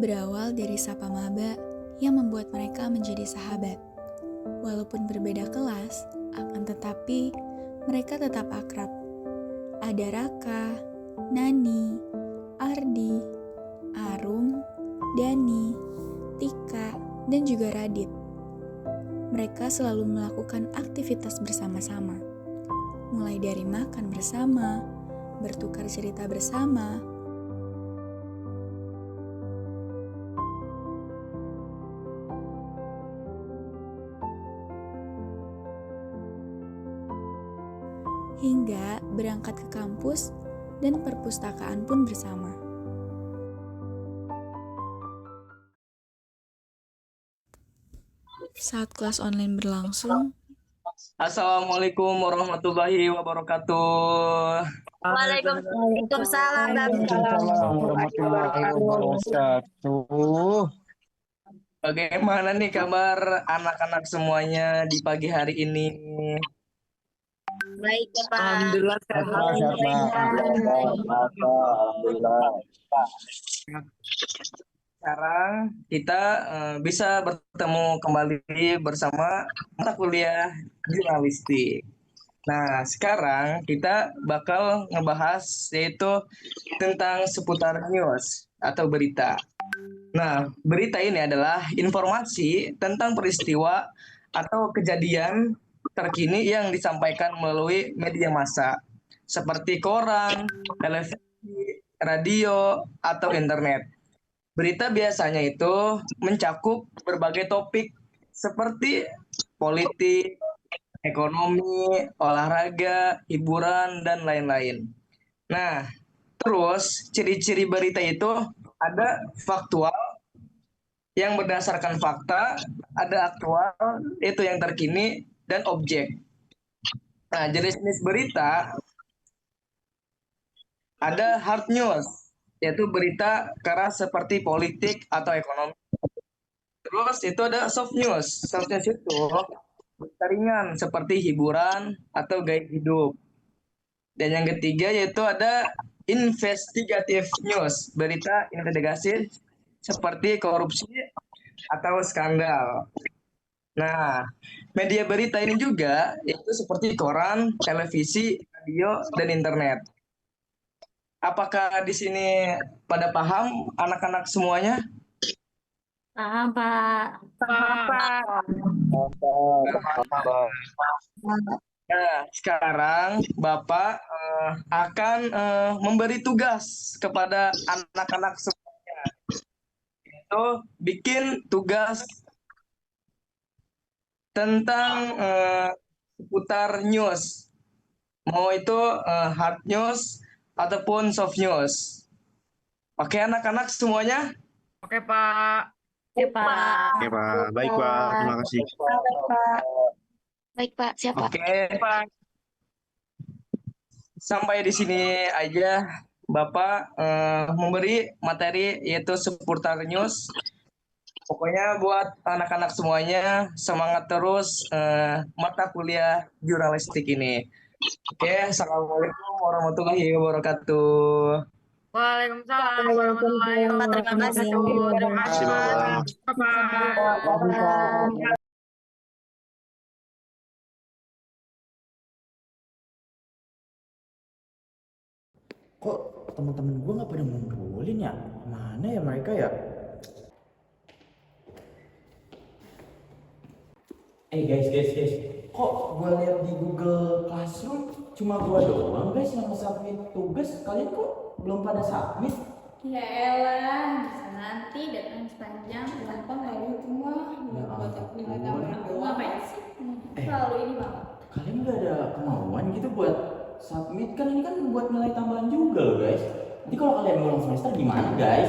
Berawal dari sapa maba yang membuat mereka menjadi sahabat. Walaupun berbeda kelas, akan tetapi mereka tetap akrab. Ada Raka, Nani, Ardi, Arum, Dani, Tika, dan juga Radit. Mereka selalu melakukan aktivitas bersama-sama, mulai dari makan bersama, bertukar cerita bersama, hingga berangkat ke kampus dan perpustakaan pun bersama. Saat kelas online berlangsung, Assalamualaikum warahmatullahi wabarakatuh. Waalaikumsalam warahmatullahi wabarakatuh. Bagaimana nih kabar anak-anak semuanya di pagi hari ini? Baik ya Pak. Alhamdulillah sehat. Alhamdulillah. Sekarang kita bisa bertemu kembali bersama mata kuliah jurnalistik. Nah, sekarang kita bakal ngebahas yaitu tentang seputar news atau berita. Nah, berita ini adalah informasi tentang peristiwa atau kejadian terkini yang disampaikan melalui media massa seperti koran, televisi, radio, atau internet. Berita biasanya itu mencakup berbagai topik seperti politik, ekonomi, olahraga, hiburan, dan lain-lain. Nah, terus ciri-ciri berita itu ada faktual yang berdasarkan fakta, ada aktual itu yang terkini, dan objek. Nah, jenis-jenis berita ada hard news, yaitu berita keras seperti politik atau ekonomi. Terus itu ada soft news. Soft news itu berita ringan seperti hiburan atau gaya hidup. Dan yang ketiga yaitu ada investigative news, berita investigasi seperti korupsi atau skandal. Nah, media berita ini juga itu seperti koran, televisi, radio, dan internet. Apakah di sini pada paham anak-anak semuanya? Paham Pak. Nah, sekarang Bapak akan memberi tugas kepada anak-anak semuanya. Itu bikin tugas tentang seputar news. Mau itu hard news ataupun soft news. Oke anak-anak semuanya? Oke Pak. Ya Pak. Oke Pak, baik Pak, terima kasih. Baik Pak, siapa? Oke Pak. Sampai di sini aja Bapak memberi materi yaitu seputar news. Pokoknya buat anak-anak semuanya semangat terus mata kuliah jurnalistik ini. Oke, assalamualaikum warahmatullahi wabarakatuh. Waalaikumsalam warahmatullahi wabarakatuh. Terima kasih. Terima kasih. Terima kasih, Bapak. Kok teman-teman gue nggak pada ngumpulin ya? Mana ya mereka ya? Guys, kok gue lihat di Google Classroom cuma gue doang guys yang submit tugas. Kalian kok belum pada submit? Ya elah, bisa nanti datang sepanjang gampang kalau semua Ya ampun. ngapain sih? Selalu ini banget. Kalian udah ada kemauan gitu buat submit? Kan ini kan buat nilai tambahan juga loh guys. Nanti kalau kalian ngulang semester gimana guys?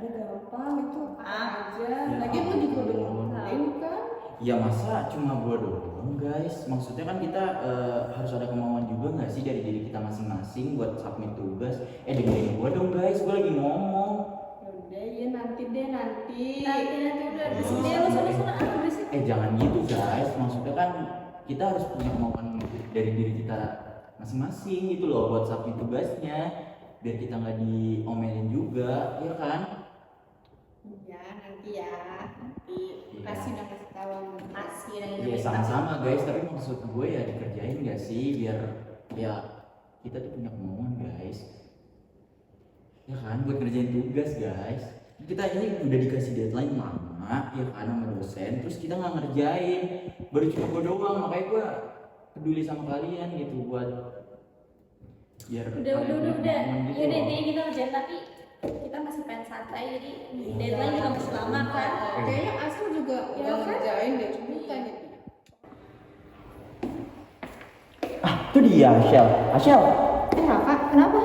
Udah gampang itu aja. Ya Lagi lu juga udah ampun. tahu kan? Ya masa cuma gua doang guys? Maksudnya kan kita harus ada kemauan juga nggak sih dari diri kita masing-masing buat submit tugas? Dengerin gua dong guys, gua lagi ngomong. Udah ya nanti deh nanti. Nanti udah berisik deh, Lu lu sana berisik. Jangan gitu guys, maksudnya kan kita harus punya kemauan dari diri kita masing-masing gitu loh buat submit tugasnya, biar kita nggak diomelin juga, ya kan? Ya, nanti ya. Nanti kasih udah kasih tahu. Kasih dan Iya sama-sama guys, tapi maksud gue ya dikerjain gak sih biar ya kita tuh punya kemauan guys. Ya kan buat ngerjain tugas guys. Kita ini udah dikasih deadline lama ya kan sama dosen, terus kita nggak ngerjain. Baru cuma gue doang, makanya gue peduli sama kalian gitu buat biar Udah. kalian punya kemauan gitu Ya udah loh. intinya kita kerjain tapi kita masih pengen santai jadi deadline juga masih lama kan. Kayaknya Asal juga Ya udah kan? ngerjain deh, cuma tanya. Itu dia Ashel. Raka, kenapa?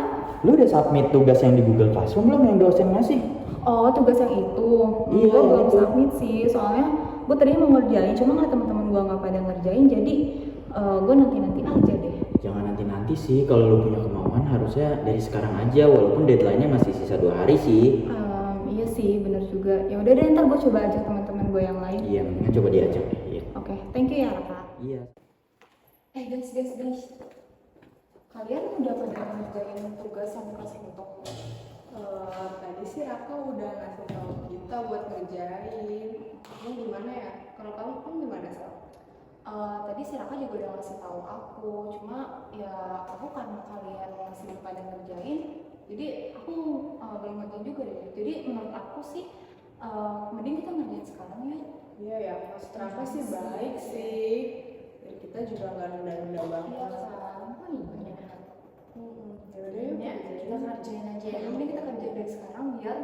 Lu udah submit tugas yang di Google Classroom belum yang dosen ngasih? Oh, tugas yang itu. Iya, Gue belum itu. submit sih, soalnya gue tadi mau ngerjain, cuma ngeliat teman-teman gue nggak pada ngerjain, jadi gue nanti aja deh. Jangan nanti sih, kalau lu punya kemauan harusnya dari sekarang aja, walaupun deadline-nya masih sisa 2 hari sih. Iya sih, bener juga. Ya udah deh, ntar gue coba ajak teman-teman gue yang lain. Iya, mendingan coba diajak deh. Iya. Oke, thank you ya Raka. Iya. Guys. Kalian udah pada ngerjain tugas yang dikasih untuk? Tadi sih Raka udah ngasih tahu kita buat ngerjain. Kamu gimana ya? Kalau kamu gimana Sal? Tadi si Raka juga udah ngasih tahu aku, cuma ya aku karena kalian masih pada ngerjain, jadi aku belum ngerjain juga deh. Jadi menurut aku sih mending kita ngerjain sekarang ya. Iya ya, Mas Raka sih baik sih. Dan kita juga nggak nunda-nunda banget. Oh iya bener. Yaudah yuk, Ya, kita kerjain aja ya. Mending kita kerjain dari sekarang biar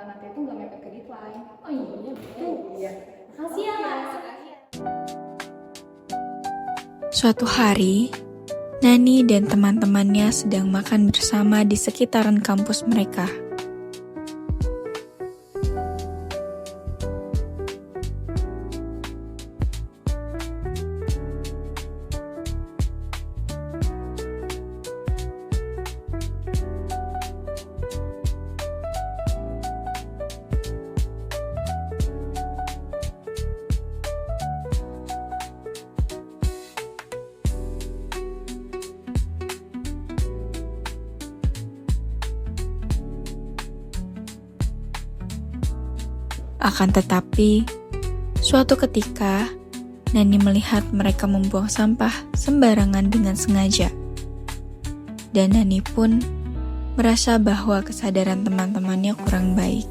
nanti itu nggak mepet ke deadline. Oh iya betul. Iya. Makasih ya, Kak. Suatu hari, Nani dan teman-temannya sedang makan bersama di sekitaran kampus mereka. Akan tetapi, suatu ketika, Nani melihat mereka membuang sampah sembarangan dengan sengaja. Dan Nani pun merasa bahwa kesadaran teman-temannya kurang baik.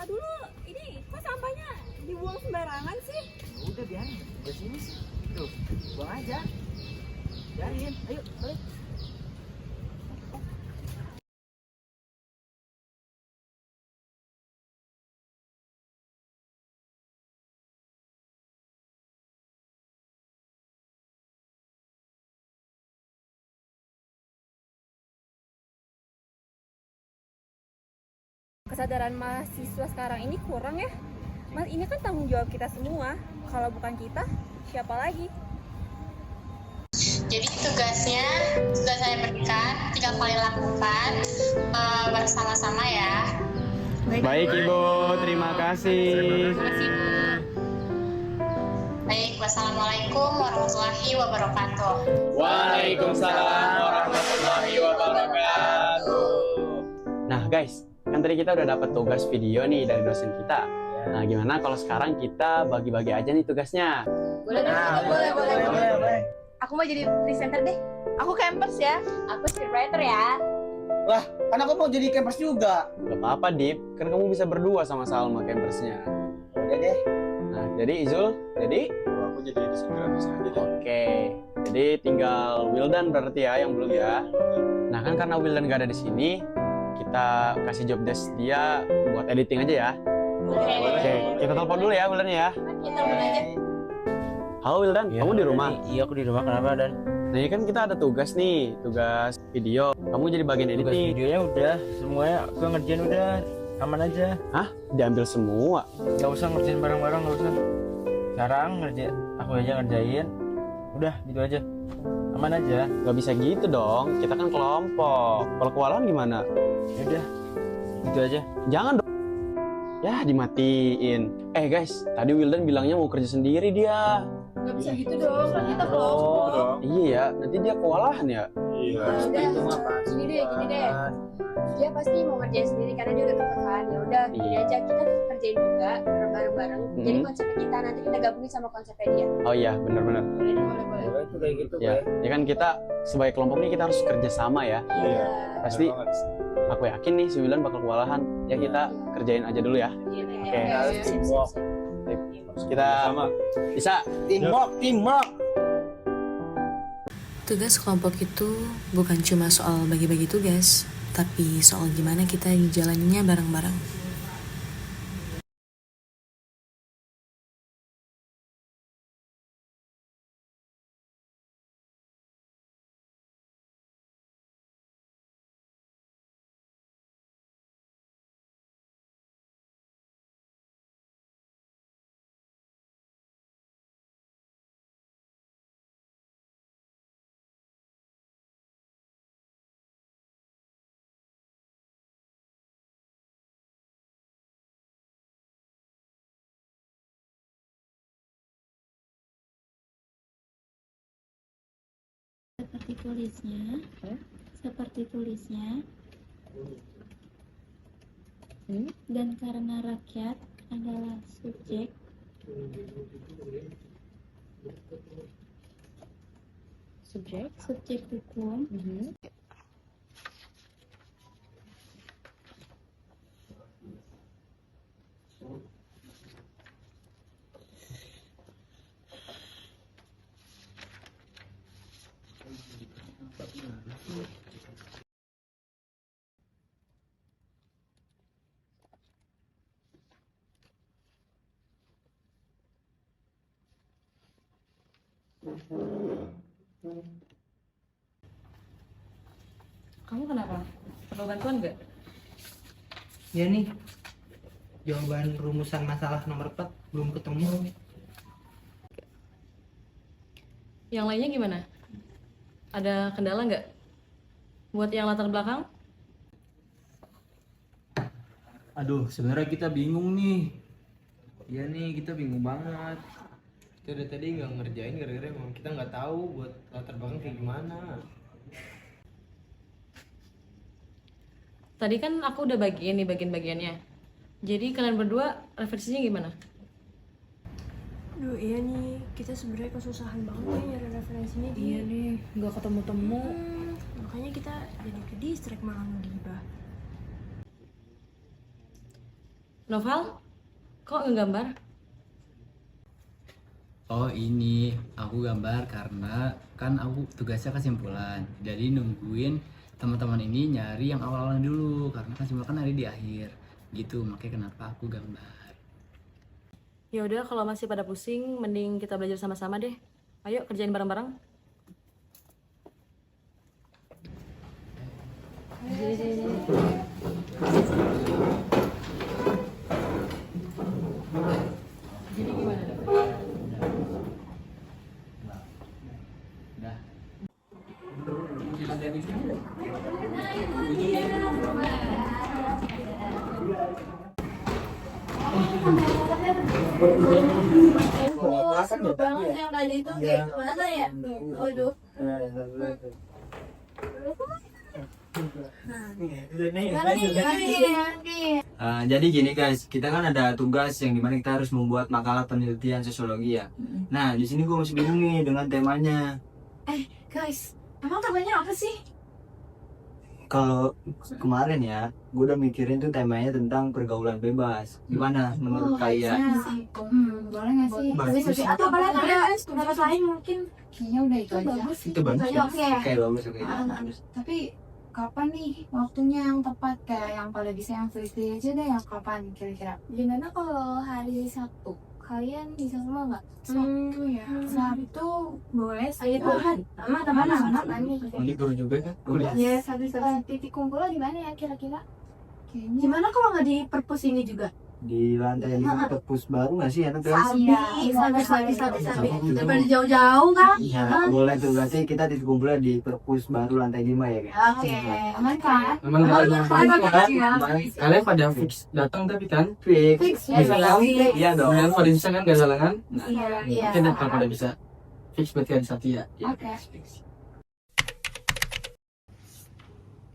Dulu ini kok sampahnya dibuang sembarangan sih? Udah biarin, udah sini sih. Tuh, buang aja. Biarin, ayo, balik. Kesadaran mahasiswa sekarang ini kurang ya. Mas, ini kan tanggung jawab kita semua. Kalau bukan kita, siapa lagi? Jadi tugasnya sudah saya berikan, tinggal kalian lakukan bersama-sama ya. Baik Ibu, terima kasih. Terima kasih Bu. Baik, wassalamualaikum warahmatullahi wabarakatuh. Waalaikumsalam warahmatullahi wabarakatuh. Nah guys, kan tadi kita udah dapat tugas video nih dari dosen kita. Nah gimana kalau sekarang kita bagi-bagi aja nih tugasnya? Boleh. Aku mau jadi presenter deh. Aku campers ya. Aku scriptwriter ya. Lah, kan aku mau jadi campers juga. Gak apa-apa Dip, kan kamu bisa berdua sama Salma campersnya. Udah deh. Nah jadi Izul, jadi? Aku jadi desain grafis aja deh. Oke, jadi tinggal Wildan berarti ya yang belum ya. Nah kan karena Wildan gak ada di sini, kita kasih job desk dia buat editing aja ya. Oke, kita telepon dulu ya Wildan ya. Kita aja. Halo Wildan, kamu di rumah? Iya aku di rumah, kenapa Dan? Nah ini kan kita ada tugas nih, tugas video. Kamu jadi bagian Tugas editing. videonya udah, semuanya aku ngerjain udah, aman aja. Hah? Diambil semua? Gak usah ngerjain bareng-bareng, gak usah. Sekarang ngerjain aku aja ngerjain. Udah gitu aja. Aman aja. Gak bisa gitu dong, kita kan kelompok. Kalau kewalahan gimana? Ya udah. Gitu aja. Jangan dong. Ya dimatiin. Guys, tadi Wildan bilangnya mau kerja sendiri dia. Nggak bisa gitu dong, kan kita kelompok. Iya ya, nanti dia kewalahan ya. Iya. Itu mah pasti. Gini deh. Dia pasti mau ngerjain sendiri karena dia udah kekeh. Ya udah, gini Iya. aja kita kerjain juga bareng-bareng. Jadi konsepnya kita nanti kita gabungin sama konsepnya dia. Oh iya, benar-benar. Boleh. Itu kayak gitu, Ya, ya kan kita sebagai kelompok ini kita harus kerja sama ya. Iya. Pasti aku yakin nih si Wildan bakal kewalahan. Ya kita kerjain aja dulu ya. Oke. Kita bisa Teamwork. Tugas kelompok itu bukan cuma soal bagi-bagi tugas, tapi soal gimana kita ngejalaninnya bareng-bareng. seperti tulisnya, dan karena rakyat adalah subjek hukum. Kamu kenapa? Perlu bantuan nggak? Ya nih, jawaban rumusan masalah nomor 4 belum ketemu. Yang lainnya gimana? Ada kendala nggak? Buat yang latar belakang? Aduh, sebenarnya kita bingung nih. Iya nih, kita bingung banget. Kita dari tadi nggak ngerjain gara-gara emang kita nggak tahu buat latar belakang kayak gimana. Tadi kan aku udah bagiin nih bagian-bagiannya. Jadi kalian berdua referensinya gimana? Duh iya nih, kita sebenarnya kesusahan banget nih nyari referensinya. Iya nih, nggak ketemu-temu. Makanya kita jadi ke distrik malah ngegibah. Novel, kok ngegambar? Oh ini, aku gambar karena kan aku tugasnya kesimpulan. Jadi nungguin teman-teman ini nyari yang awal-awalnya dulu karena kesimpulan kan ada di akhir. Gitu, makanya kenapa aku gambar. Ya udah, kalau masih pada pusing, mending kita belajar sama-sama deh. Ayo kerjain bareng-bareng. Jadi gimana? Udah. Banget yang tadi itu kayak gimana ya? Waduh. Jadi gini guys, kita kan ada tugas yang dimana kita harus membuat makalah penelitian sosiologi ya. Nah di sini gue masih bingung nih dengan temanya. Guys, emang temanya apa sih? Kalau kemarin ya, gue udah mikirin tuh temanya tentang pergaulan bebas. Gimana menurut kalian? Boleh nggak sih? Bagus. Atau kalian ada pendapat lain mungkin? Kayaknya udah itu aja. Itu bagus. Oke. Oke bagus oke. Tapi kapan nih waktunya yang tepat, kayak yang pada bisa yang free aja deh, yang kapan kira-kira? Gimana kalau hari Sabtu? Kalian bisa semua nggak? Sabtu ya. Sabtu boleh sih. Aman. Nanti guru juga kan? Kuliah. Ya, titik kumpulnya di mana ya kira-kira? Gimana kalau nggak di perpus ini juga? di lantai 5 perpus baru nggak sih enak guys? Sabi. Daripada jauh-jauh kan? Iya, boleh tuh. Berarti kita dikumpulnya di perpus baru lantai 5 ya guys? Oke, aman kan? Aman kalian pada fix datang tapi kan? Fix. Bisa kan? Iya dong. Kalian pada bisa kan gak salah kan? Iya. Kita pada bisa fix buat kalian satu ya. Oke.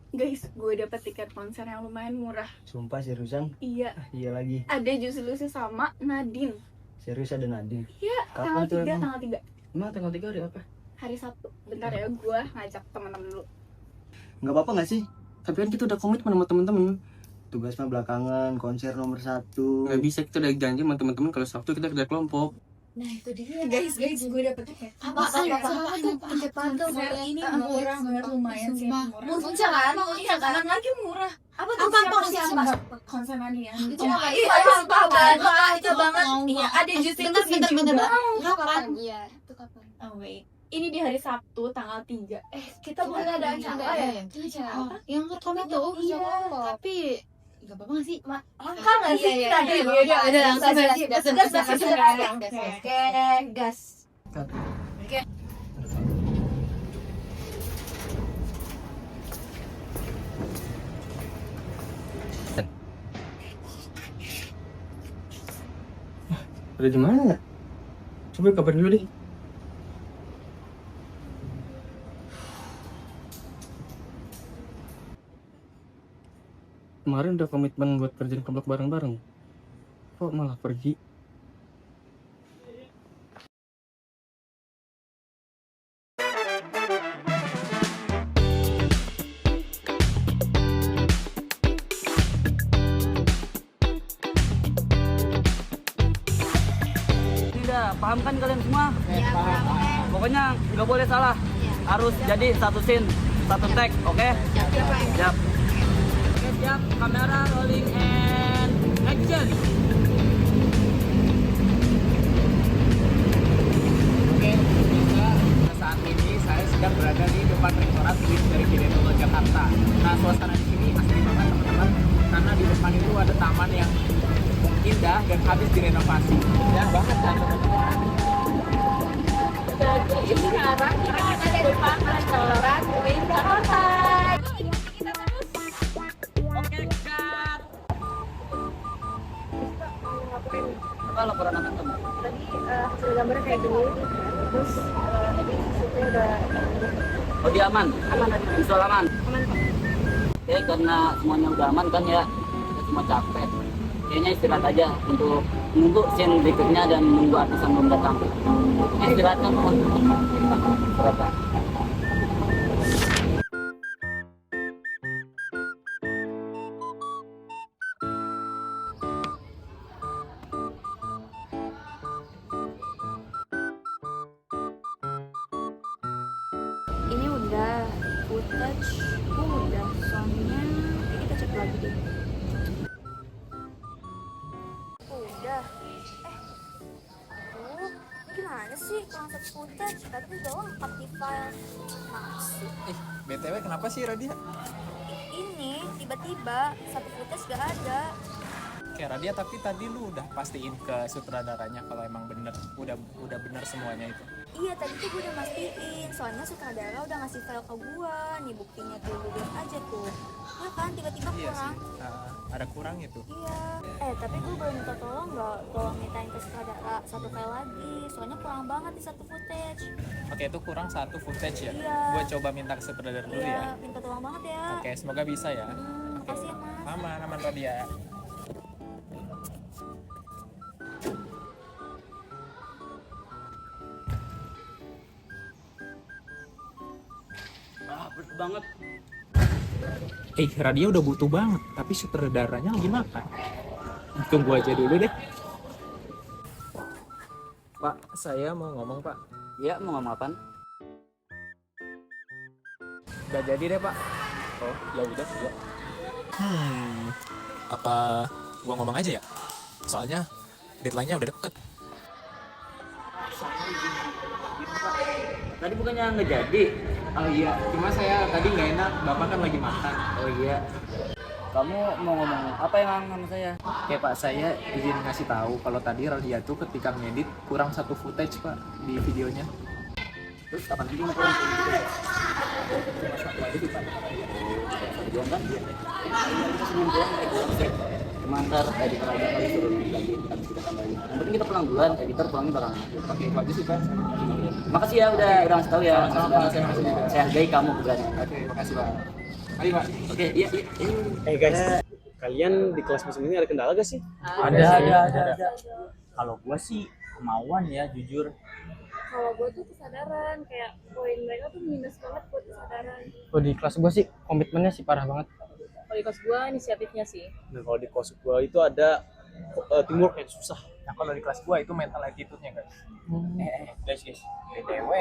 Guys, gue dapet tiket konser yang lumayan murah. Sumpah seriusan? Iya. Iya lagi. Ada Juicy Lucy sama Nadine. Serius ada Nadine? Iya, Kapan tuh tanggal 3, emang? tanggal 3. Emang tanggal 3 hari apa? Hari Sabtu. Bentar ya, gue ngajak teman-teman dulu. Nggak apa-apa nggak sih? Tapi kan kita udah komitmen sama temen-temen. Tugas mah belakangan, konser nomor 1. Nggak bisa, kita udah janji sama teman-teman kalau Sabtu kita kerja kelompok. Nah itu dia guys, gue dapet tiket. Apaan tuh? Tiket pantul ini murah, lumayan sih. Murah kan? Iya kan? Lagi murah. Apa tuh? Konser Nadia. Itu itu banget. Iya, ada Juicy Lucy juga. Kapan? Iya, itu kapan? Oh wait. Ini di hari Sabtu tanggal 3. Kita boleh ada acara ya? Yang komen tuh, iya. Tapi gak apa-apa gak sih? Langkah gak sih? Tadi udah langsung Oke, gas. Oke. Ada di mana? Coba kabarin dulu deh. Kemarin udah komitmen buat kerjaan kelompok bareng-bareng. Kok malah pergi? Tidak, paham kan kalian semua? Ya, paham. Pokoknya nggak boleh salah. Harus jadi satu scene, satu tag, oke? Siap. Siap, kamera rolling and action. Oke, saat ini saya sedang berada di depan Rektorat UIN dari Ginetolo Jakarta. Nah, suasana di sini asli banget teman-teman, karena di depan itu ada taman yang indah dan habis direnovasi. Ya, banget kan teman-teman. Jadi sekarang kita ada di depan Rektorat UIN Jakarta. Apa laporan anak kamu? Tadi hasil gambarnya kayak gini, terus tadi hasilnya udah Oh, dia aman? aman. Visual aman? Aman kok. Oke, karena semuanya udah aman kan ya, kita semua capek. Kayaknya istirahat aja untuk menunggu scene berikutnya dan menunggu artis yang belum datang. Istirahat kan, mohon. Istirahat. Ini udah footage, udah soundnya kita cek lagi deh. Udah. Aduh, gimana sih konsep footage? Tapi udah lengkap di file. Masih. BTW kenapa sih Radia? Ini tiba-tiba satu footage gak ada. Oke Radia, tapi tadi lu udah pastiin ke sutradaranya kalau emang bener, udah bener semuanya itu. Iya tadi tuh gue udah mastiin, soalnya sutradara udah ngasih file ke gue. Nih buktinya tuh, gue liat aja tuh. Ya kan tiba-tiba Iya kurang. sih, ada kurang itu. Iya. Tapi gue boleh minta tolong nggak? Tolong mintain ke sutradara satu file lagi. Soalnya kurang banget di satu footage. Oke, itu kurang satu footage ya. Iya. Gue coba minta ke sutradara dulu Iya, ya. minta tolong banget ya. Oke, semoga bisa ya. Makasih ya mas. Aman Radia. Berat banget. Radia udah butuh banget, tapi sutradaranya lagi makan. Tunggu aja dulu deh. Pak, saya mau ngomong Pak. Ya, mau ngomong apaan? Udah jadi deh Pak. Oh, ya udah. Apa gua ngomong aja ya? Soalnya deadline-nya udah deket. Tadi bukannya nggak jadi? Oh iya, cuma saya tadi nggak enak, Bapak kan lagi makan. Oh iya. Kamu mau ngomong apa yang sama saya? Pak, saya izin ngasih tahu kalau tadi Radia tuh ketika ngedit kurang satu footage Pak di videonya. Terus kapan lagi mau pulang? Cuma ntar editor aja kali suruh lagi habis kita tambahin. Yang penting kita pulang duluan, editor pulangnya bareng. Oke, bagus sih Pak. Makasih ya udah ngasih tahu ya. Saya hargai kamu bukan. Oke, makasih Pak. Mari Pak. Oke, iya. Guys, kalian di kelas musim ini ada kendala gak sih? Ada. Kalau gua sih kemauan ya, jujur. Kalau gue tuh kesadaran, kayak poin mereka tuh minus banget buat kesadaran. Oh, di kelas gue sih komitmennya sih parah banget. Kalau di kelas gue inisiatifnya sih. Nah, kalau di kelas gua itu ada teamwork yang susah. Nah, kalau di kelas gua itu mental attitude-nya guys. Guys, BTW,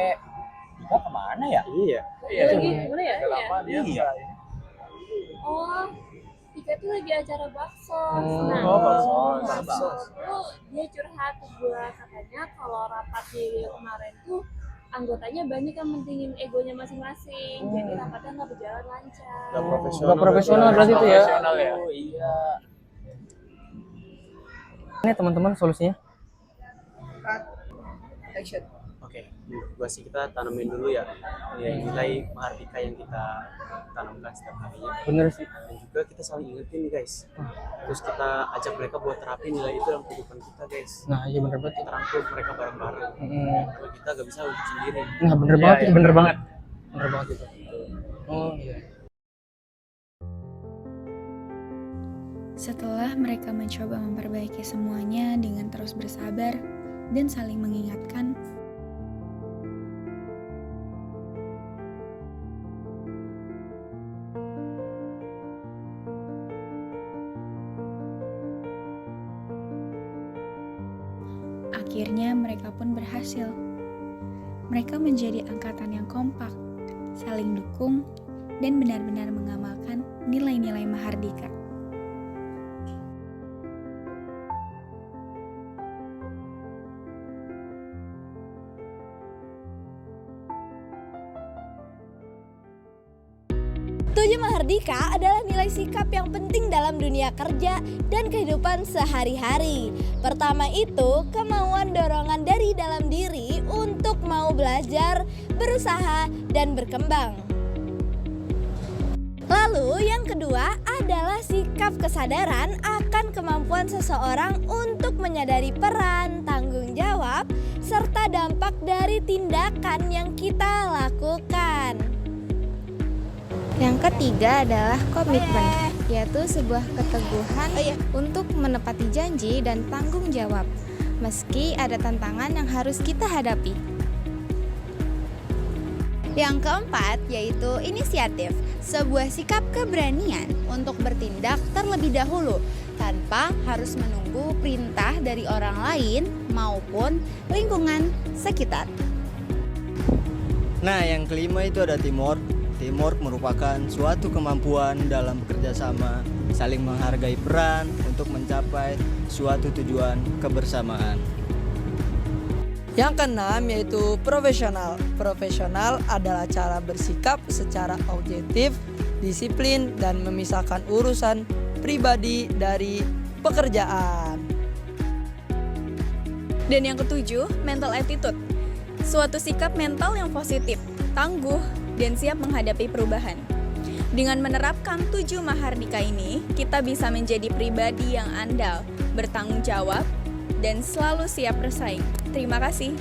kita kemana ya? Iya. Lagi gimana ya? Udah lama dia Iya. Oh, Tika tuh lagi acara bakso. Bakso. Tuh dia curhat ke gue, katanya kalau rapat di kemarin tuh anggotanya banyak yang mentingin egonya masing-masing. Jadi rapatnya nggak berjalan lancar. Gak profesional berarti itu ya. Oh iya. Ini teman-teman solusinya. Action. Oke, gua sih kita tanamin dulu ya nilai-nilai mahardika yang kita tanamkan setiap harinya. Bener sih. Dan juga kita saling ingetin nih guys. Terus kita ajak mereka buat terapin nilai itu dalam kehidupan kita guys. Nah, iya bener banget. Kita rangkul mereka bareng-bareng. Kalau kita gak bisa untuk sendiri. Nah, bener banget itu, bener banget. Bener banget itu. Oh iya. Setelah mereka mencoba memperbaiki semuanya dengan terus bersabar dan saling mengingatkan, akhirnya mereka pun berhasil. Mereka menjadi angkatan yang kompak, saling dukung, dan benar-benar mengamalkan nilai-nilai mahardika. Tujuh mahardika adalah nilai sikap yang penting dalam dunia kerja dan kehidupan sehari-hari. Pertama itu, kemauan dorongan dari dalam diri untuk mau belajar, berusaha, dan berkembang. Lalu yang kedua adalah sikap kesadaran akan kemampuan seseorang untuk menyadari peran, tanggung jawab, serta dampak dari tindakan yang kita lakukan. Yang ketiga adalah komitmen, yaitu sebuah keteguhan untuk menepati janji dan tanggung jawab, meski ada tantangan yang harus kita hadapi. Yang keempat yaitu inisiatif, sebuah sikap keberanian untuk bertindak terlebih dahulu tanpa harus menunggu perintah dari orang lain maupun lingkungan sekitar. Nah, yang kelima itu ada teamwork. Teamwork merupakan suatu kemampuan dalam bekerja sama, saling menghargai peran untuk mencapai suatu tujuan kebersamaan. Yang keenam yaitu profesional. Profesional adalah cara bersikap secara objektif, disiplin, dan memisahkan urusan pribadi dari pekerjaan. Dan yang ketujuh, mental attitude. Suatu sikap mental yang positif, tangguh, dan siap menghadapi perubahan. Dengan menerapkan 7 mahardika ini, kita bisa menjadi pribadi yang andal, bertanggung jawab, dan selalu siap bersaing. Terima kasih.